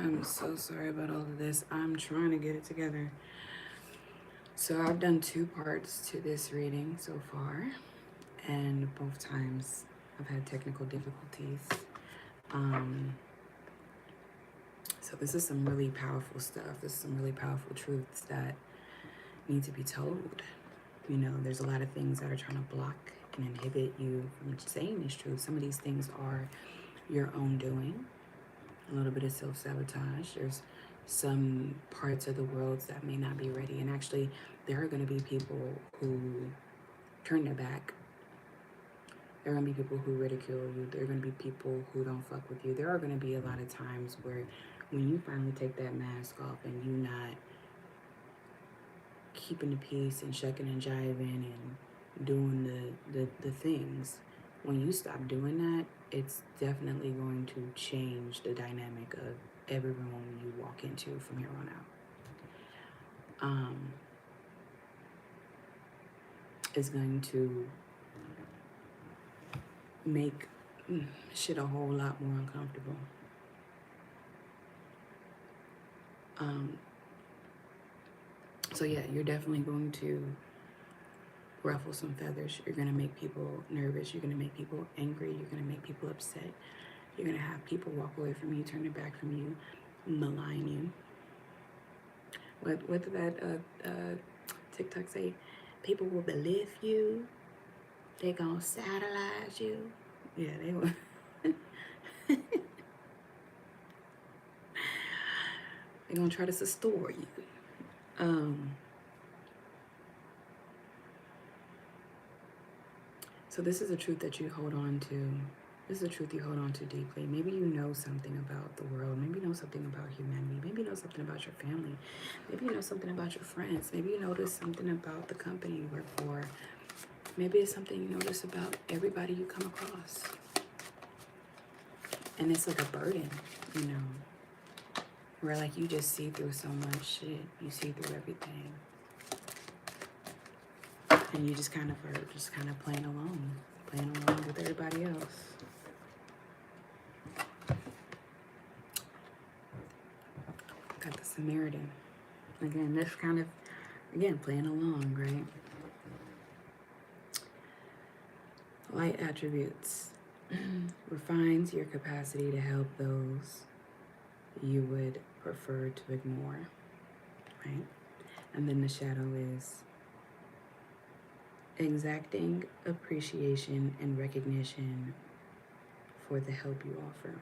I'm so sorry about all of this. I'm trying to get it together. So I've done two parts to this reading so far, and both times I've had technical difficulties. Um, so this is some really powerful stuff. This is some really powerful truths that need to be told. You know, there's a lot of things that are trying to block and inhibit you from saying these truths. Some of these things are your own doing, a little bit of self-sabotage. There's some parts of the world that may not be ready. And actually, there are going to be people who turn their back. There are going to be people who ridicule you. There are going to be people who don't fuck with you. There are going to be a lot of times where when you finally take that mask off and you're not keeping the peace and shucking and jiving and doing the things, when you stop doing that, it's definitely going to change the dynamic of every room you walk into from here on out. It's going to make shit a whole lot more uncomfortable. So yeah, you're definitely going to ruffle some feathers. You're going to make people nervous. You're going to make people angry. You're going to make people upset. You're going to have people walk away from you, turn their back from you, malign you. What did that TikTok say? People will believe you. They're going to satellite you. Yeah, they will. They're going to try to store you. So this is a truth that you hold on to. This is a truth you hold on to deeply. Maybe you know something about the world. Maybe you know something about humanity. Maybe you know something about your family. Maybe you know something about your friends. Maybe you notice something about the company you work for. Maybe it's something you notice about everybody you come across. And it's like a burden, you know, where like you just see through so much shit. You see through everything. And you just kind of are just kind of playing along with everybody else. Got the Samaritan. Again, this kind of, again, playing along, right? Light attributes. Refines your capacity to help those you would prefer to ignore, right? And then the shadow is exacting appreciation and recognition for the help you offer.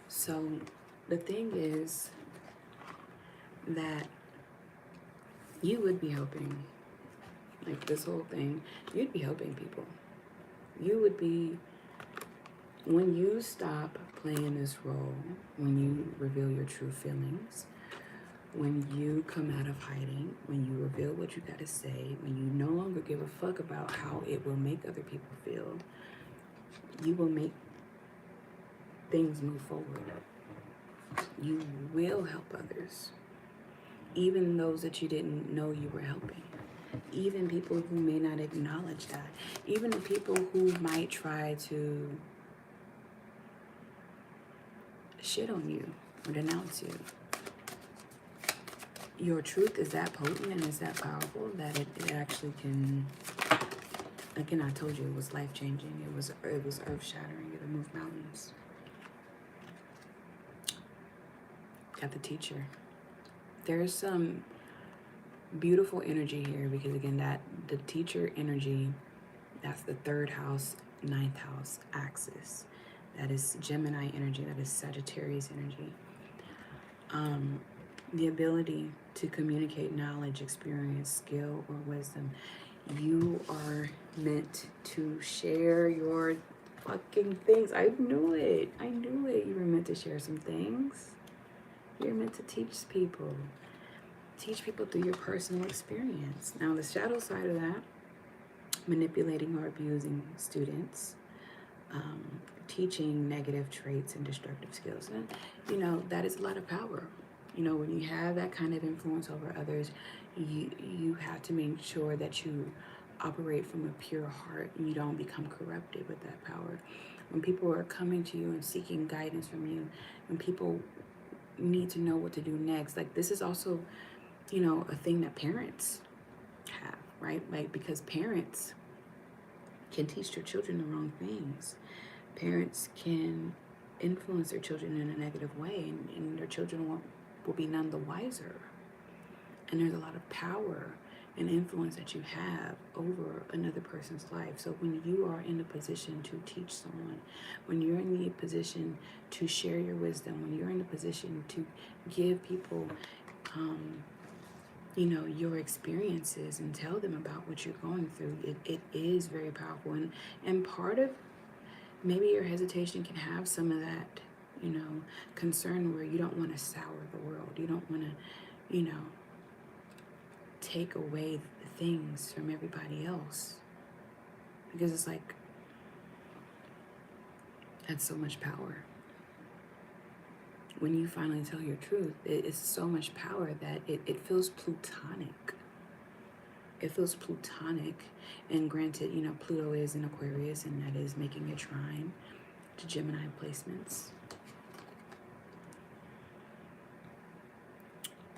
So the thing is that you would be helping, like this whole thing, you'd be helping people. You would be, when you stop playing this role, when you reveal your true feelings, when you come out of hiding, when you reveal what you gotta say, when you no longer give a fuck about how it will make other people feel, you will make things move forward. You will help others, even those that you didn't know you were helping, even people who may not acknowledge that, even the people who might try to shit on you or denounce you. Your truth is that potent and is that powerful that it actually can, again, I told you it was life-changing. It was earth-shattering. It moved mountains. Got the teacher. There's some beautiful energy here because, again, that the teacher energy, that's the 3rd house, 9th house axis. That is Gemini energy. That is Sagittarius energy. The ability to communicate knowledge, experience, skill, or wisdom. You are meant to share your fucking things. I knew it. I knew it. You were meant to share some things. You're meant to teach people. Teach people through your personal experience. Now, the shadow side of that, manipulating or abusing students, teaching negative traits and destructive skills. And, you know, that is a lot of power. You know, when you have that kind of influence over others, you have to make sure that you operate from a pure heart and you don't become corrupted with that power. when people are coming to you and seeking guidance from you, when people need to know what to do next. Like, this is also, you know, a thing that parents have, right? Like, because parents can teach their children the wrong things. Parents can influence their children in a negative way, and their children will be none the wiser. And there's a lot of power and influence that you have over another person's life. So when you are in a position to teach someone, when you're in the position to share your wisdom, when you're in a position to give people, you know, your experiences and tell them about what you're going through, it is very powerful. And part of maybe your hesitation can have some of that, you know, concern where you don't want to sour the world. You don't want to, you know, take away the things from everybody else, because it's like, that's so much power. When you finally tell your truth, it's so much power that it feels plutonic. It feels plutonic. And granted, you know, Pluto is in Aquarius, and that is making a trine to Gemini placements.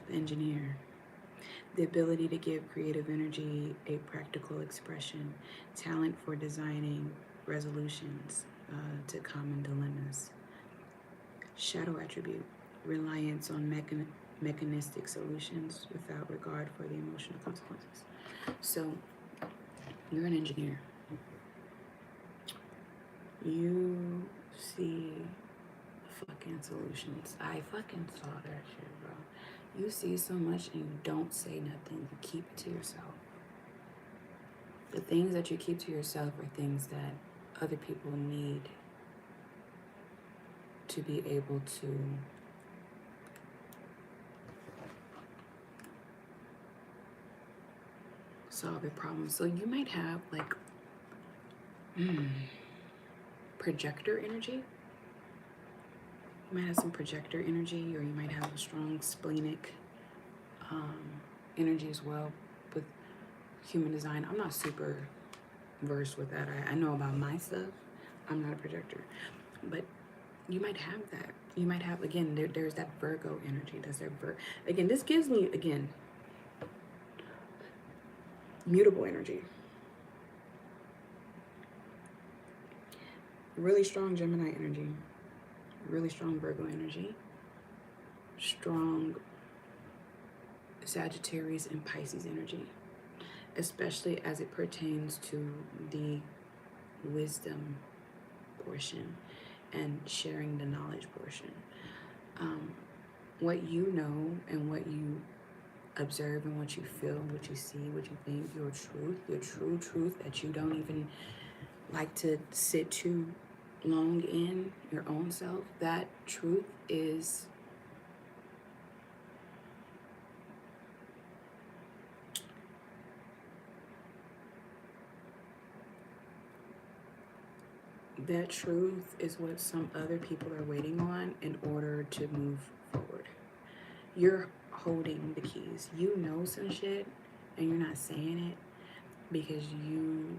The engineer. The ability to give creative energy a practical expression, talent for designing resolutions to common dilemmas. Shadow attribute, reliance on mechanistic solutions without regard for the emotional consequences. So, you're an engineer. You see fucking solutions. I fucking saw that shit, bro. You see so much and you don't say nothing. You keep it to yourself. The things that you keep to yourself are things that other people need to be able to solve your problems. So you might have like projector energy. You might have some projector energy, or you might have a strong splenic energy as well with human design. I'm not super versed with that. I know about my stuff. I'm not a projector, but you might have that. You might have, again, there's that Virgo energy. Again, this gives me, again, mutable energy. Really strong Gemini energy. Really strong Virgo energy. Strong Sagittarius and Pisces energy, especially as it pertains to the wisdom portion and sharing the knowledge portion. What you know and what you observe and what you feel, what you see, what you think, your truth, your true truth that you don't even like to sit too long in your own self, that truth is what some other people are waiting on in order to move forward. You're holding the keys. You know some shit and you're not saying it because you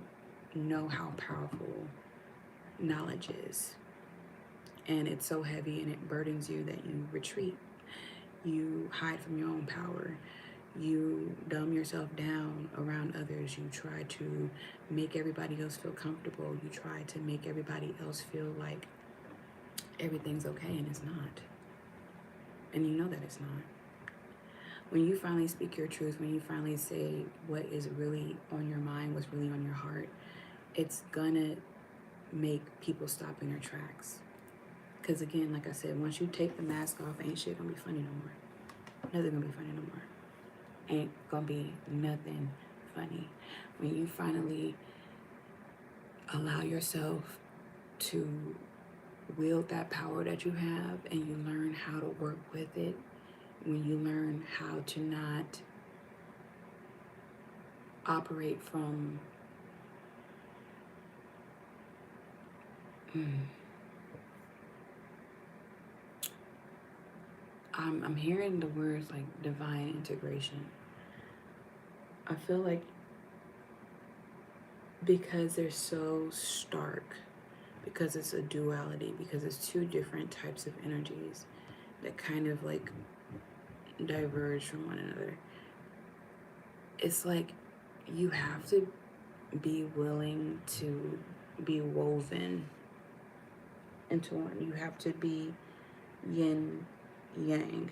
know how powerful knowledge is. And it's so heavy and it burdens you that you retreat. You hide from your own power. You dumb yourself down around others. You try to make everybody else feel comfortable. You try to make everybody else feel like everything's okay, and it's not. And you know that it's not. When you finally speak your truth, when you finally say what is really on your mind, what's really on your heart, it's gonna make people stop in their tracks. Because again, like I said, once you take the mask off, ain't shit gonna be funny no more. Nothing gonna be funny no more. Ain't gonna be nothing funny. When you finally allow yourself to wield that power that you have and you learn how to work with it, when you learn how to not operate from I'm hearing the words like divine integration. I feel like because they're so stark, because it's a duality, because it's two different types of energies that kind of like diverge from one another. It's like you have to be willing to be woven into one. You have to be yin yang.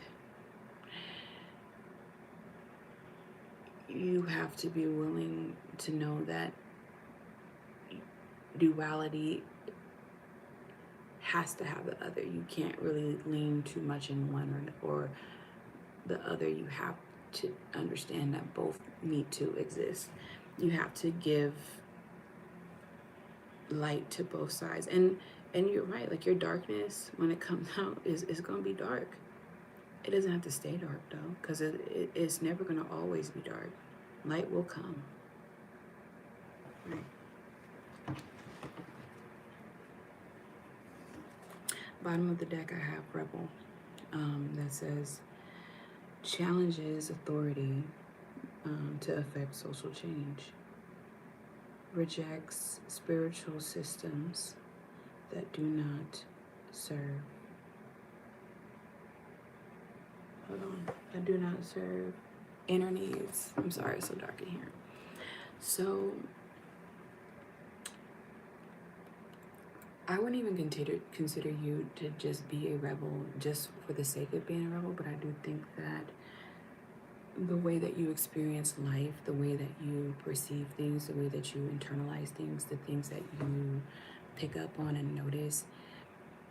You have to be willing to know that duality has to have the other. You can't really lean too much in one or the other. You have to understand that both need to exist. You have to give light to both sides. And you're right, like your darkness, when it comes out, is going to be dark. It doesn't have to stay dark though, because it's never going to always be dark. Light will come. Right. Bottom of the deck, I have Rebel. That says, challenges authority to affect social change. Rejects spiritual systems that do not serve. Hold on. That do not serve inner needs. I'm sorry, it's so dark in here. So I wouldn't even consider you to just be a rebel just for the sake of being a rebel, but I do think that the way that you experience life, the way that you perceive things, the way that you internalize things, the things that you pick up on and notice,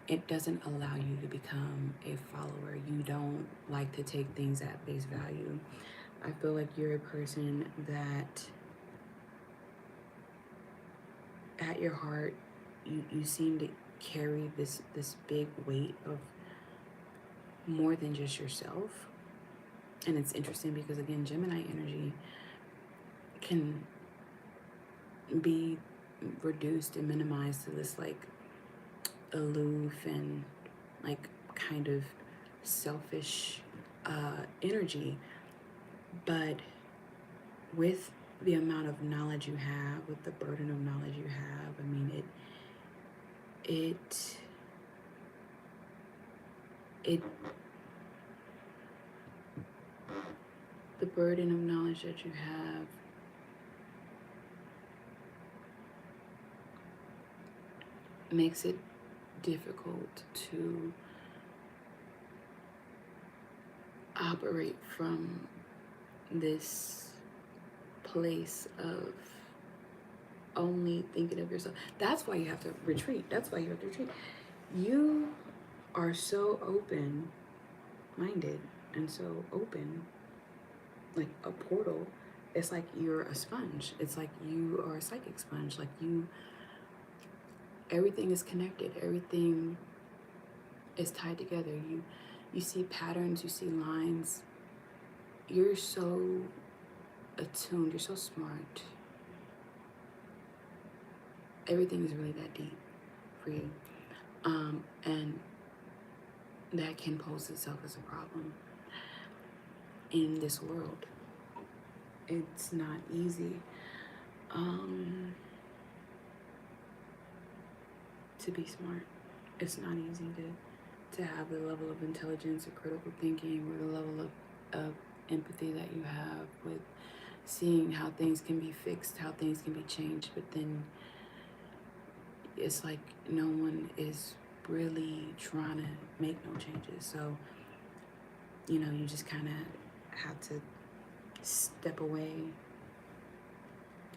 it doesn't allow you to become a follower. You don't like to take things at face value. I feel like you're a person that at your heart, you seem to carry this big weight of more than just yourself. And it's interesting because, again, Gemini energy can be reduced and minimized to this like aloof and like kind of selfish energy. But with the amount of knowledge you have, with the burden of knowledge you have, I mean, the burden of knowledge that you have makes it difficult to operate from this place of only thinking of yourself. That's why you have to retreat. That's why you have to retreat. You are so open-minded and so open, like a portal. It's like you're a sponge. It's like you are a psychic sponge. Like everything is connected. Everything is tied together. You see patterns, you see lines. You're so attuned, you're so smart. Everything is really that deep for you. And that can pose itself as a problem in this world. It's not easy to be smart. It's not easy to have the level of intelligence or critical thinking or the level of empathy that you have with seeing how things can be fixed, how things can be changed, but then it's like no one is really trying to make no changes. So, you know, you just kind of have to step away,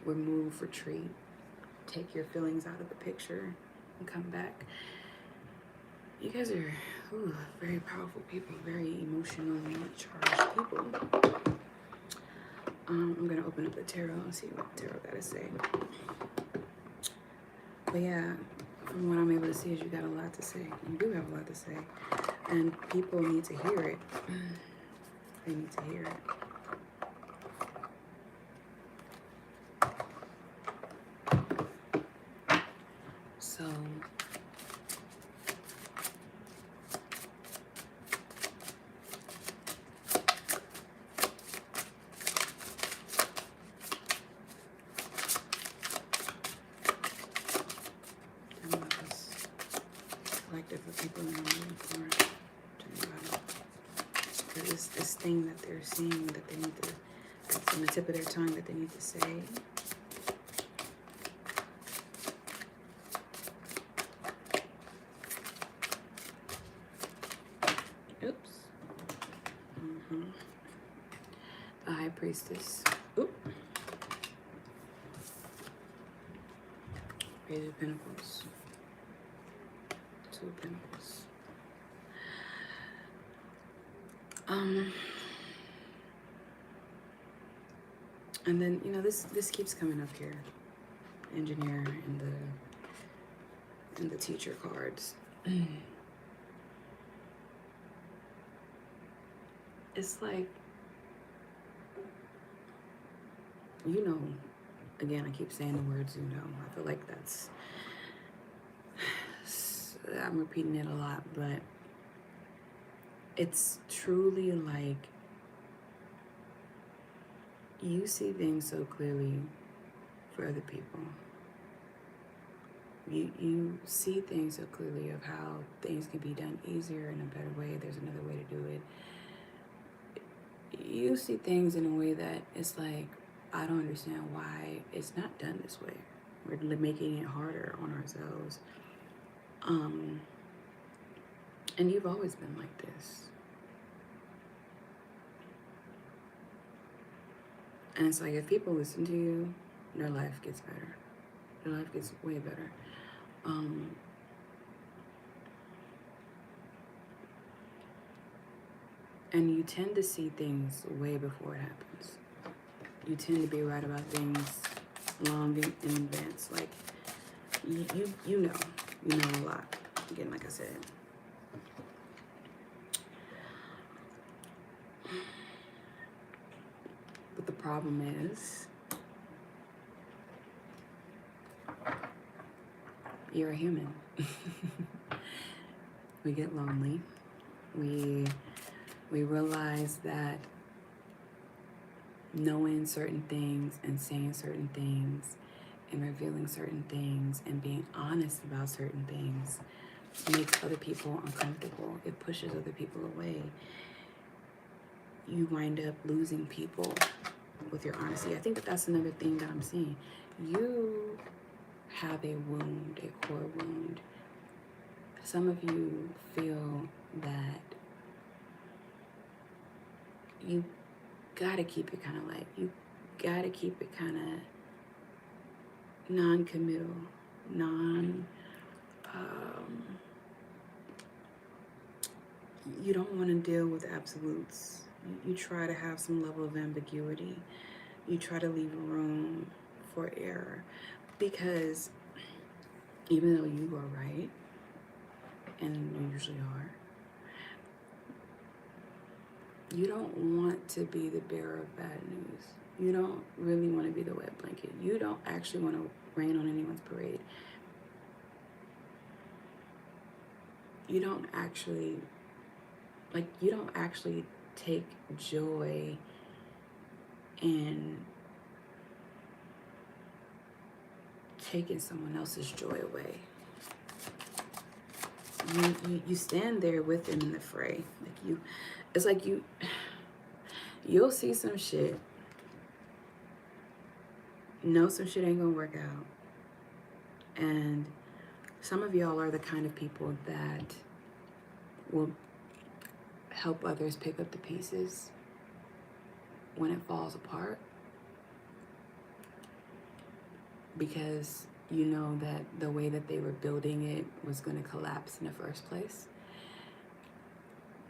remove, retreat, take your feelings out of the picture and come back. You guys are very powerful people, very emotionally charged people. I'm gonna open up the tarot and see what the tarot got to say. But yeah, from what I'm able to see is you got a lot to say. You do have a lot to say. And people need to hear it. They need to hear it. So Because it's this thing that they're seeing that they need to, that's on the tip of their tongue that they need to say. Oops. The High Priestess. Oop. Page of Pentacles. Two of Pentacles. And then, you know, this keeps coming up here. Engineer and the teacher cards. It's like, you know, again, I keep saying the words, you know. I feel like I'm repeating it a lot, but it's truly like you see things so clearly for other people. You see things so clearly of how things can be done easier in a better way. There's another way to do it. You see things in a way that it's like, I don't understand why it's not done this way. We're making it harder on ourselves. And you've always been like this. And it's like, if people listen to you, their life gets better. Their life gets way better. And you tend to see things way before it happens. You tend to be right about things long in advance. Like, you know a lot. Again, like I said. But the problem is, you're a human. We get lonely. We realize that knowing certain things and saying certain things and revealing certain things and being honest about certain things makes other people uncomfortable. It pushes other people away. You wind up losing people with your honesty. I think that's another thing that I'm seeing. You have a wound, a core wound. Some of you feel that you gotta keep it kind of light. You gotta keep it kind of non-committal, you don't want to deal with absolutes. You try to have some level of ambiguity. You try to leave room for error, because even though you are right, and you usually are, you don't want to be the bearer of bad news. You don't really want to be the wet blanket. You don't actually want to rain on anyone's parade. You don't actually take joy in taking someone else's joy away. You stand there with them in the fray. It's like you'll see some shit, know some shit ain't gonna work out. And some of y'all are the kind of people that will help others pick up the pieces when it falls apart, because you know that the way that they were building it was going to collapse in the first place.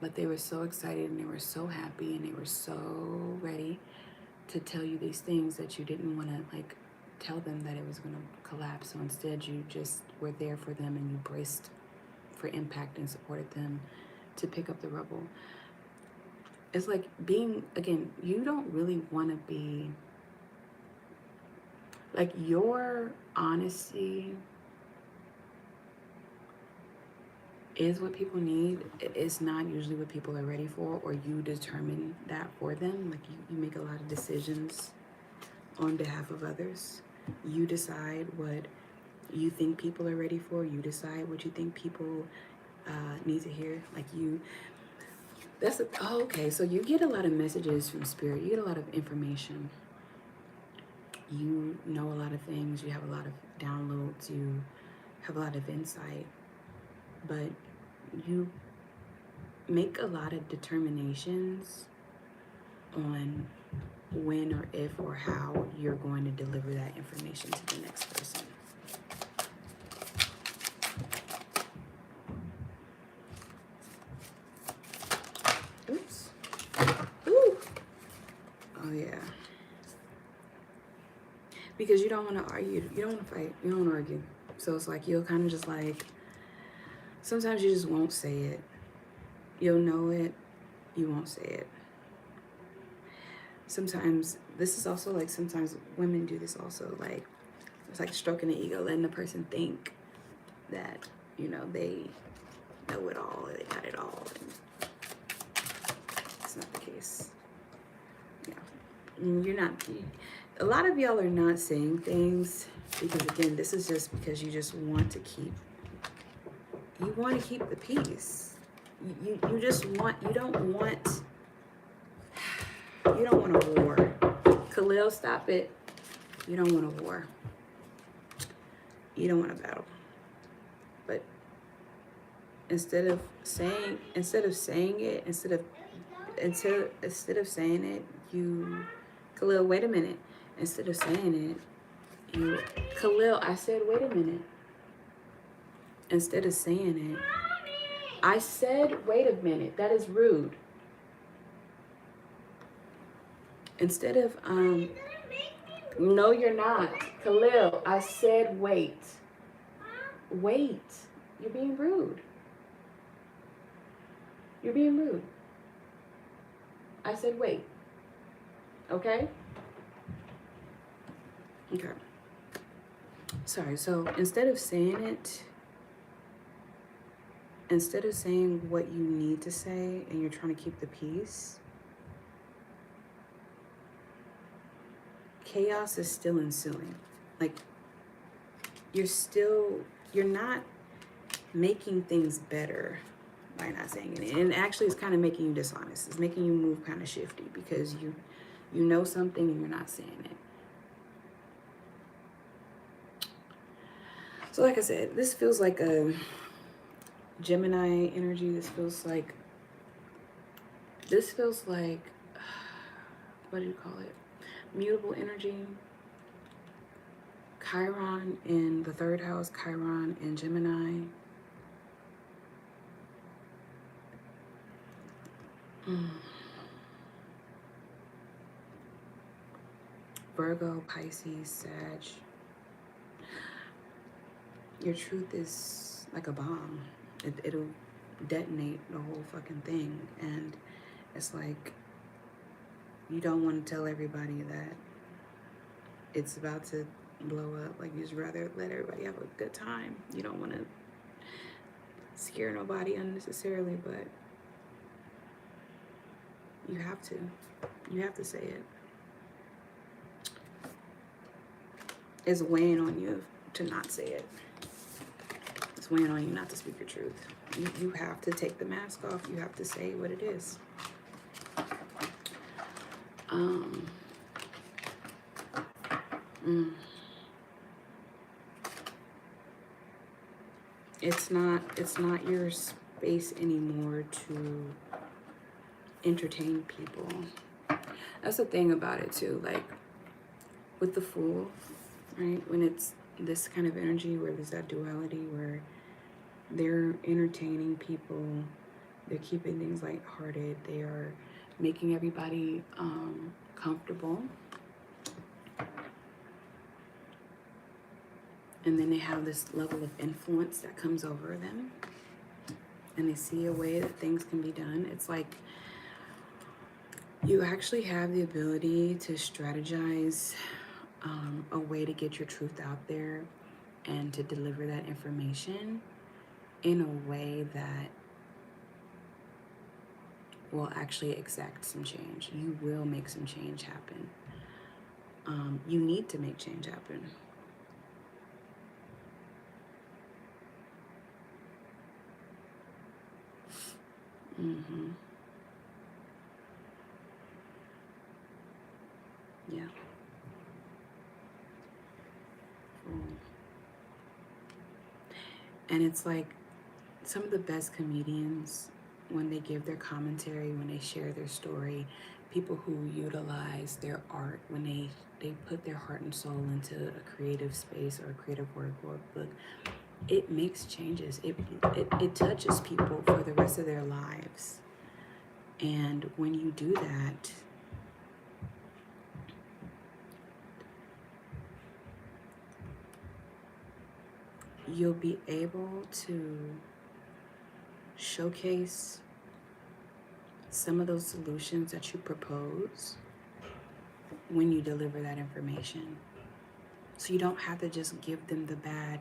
But they were so excited and they were so happy and they were so ready to tell you these things that you didn't want to tell them that it was going to collapse. So instead you just were there for them and you braced for impact and supported them to pick up the rubble. It's like you don't really want to be, your honesty is what people need. It's not usually what people are ready for, or you determine that for them. You make a lot of decisions on behalf of others. You decide what you think people are ready for. You decide what you think people need to hear. Okay, so you get a lot of messages from spirit. You get a lot of information. You know a lot of things. You have a lot of downloads. You have a lot of insight. But you make a lot of determinations on when or if or how you're going to deliver that information to the next person. Oops. Ooh. Oh yeah. Because you don't want to argue. You don't want to fight. You don't want to argue. So it's like you'll kind of just like, sometimes you just won't say it. You'll know it. You won't say it. Sometimes, this is also like, sometimes women do this also. Like, it's like stroking the ego, letting the person think that, you know, they know it all, they got it all. And it's not the case. Yeah. And you're not, a lot of y'all are not saying things because, again, this is just because you just want to keep, you want to keep the peace. You just want, you don't want a war. Khalil, stop it. You don't want a war. You don't want a battle. But instead of saying it, you, Khalil, wait a minute. Instead of saying it, you, Khalil, I said, wait a minute. Instead of saying it, I said, wait a minute. That is rude. Instead of, no, you're not. Khalil, I said, wait. Wait. You're being rude. You're being rude. I said, wait. Okay? Okay. Sorry. So instead of saying what you need to say and you're trying to keep the peace, chaos is still ensuing. Like, you're not making things better by not saying it. And actually, it's kind of making you dishonest. It's making you move kind of shifty because you know something and you're not saying it. So like I said, this feels like a Gemini energy. This feels like, what do you call it? Mutable energy. Chiron in the third house, Chiron in Gemini. Virgo, Pisces, Sag. Your truth is like a bomb. It'll detonate the whole fucking thing. And it's like, you don't want to tell everybody that it's about to blow up. Like, you just rather let everybody have a good time. You don't want to scare nobody unnecessarily, but you have to. You have to say it. It's weighing on you to not say it. It's weighing on you not to speak your truth. You have to take the mask off. You have to say what it is. It's not your space anymore to entertain people. That's the thing about it too. Like with the Fool, right? When it's this kind of energy where there's that duality where they're entertaining people, they're keeping things lighthearted, they are making everybody comfortable. And then they have this level of influence that comes over them. And they see a way that things can be done. It's like you actually have the ability to strategize a way to get your truth out there and to deliver that information in a way that will actually exact some change. You will make some change happen. You need to make change happen. Yeah. And it's like some of the best comedians, when they give their commentary, when they share their story, people who utilize their art, when they put their heart and soul into a creative space or a creative work or a book, it makes changes. It touches people for the rest of their lives. And when you do that, you'll be able to showcase some of those solutions that you propose when you deliver that information. So you don't have to just give them the bad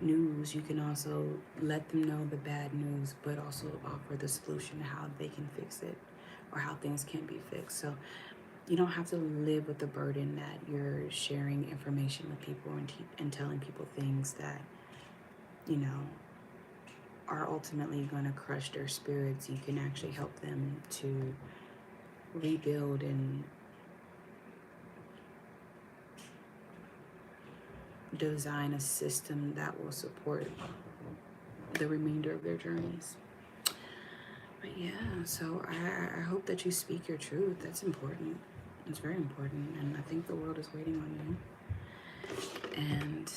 news. You can also let them know the bad news, but also offer the solution to how they can fix it or how things can be fixed. So you don't have to live with the burden that you're sharing information with people and telling people things that, you know, are ultimately going to crush their spirits. You can actually help them to rebuild and design a system that will support the remainder of their journeys. But yeah, so I hope that you speak your truth. That's important. It's very important, and I think the world is waiting on you. And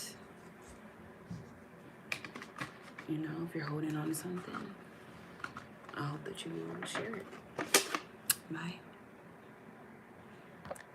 you know, if you're holding on to something, I hope that you will share it. Bye.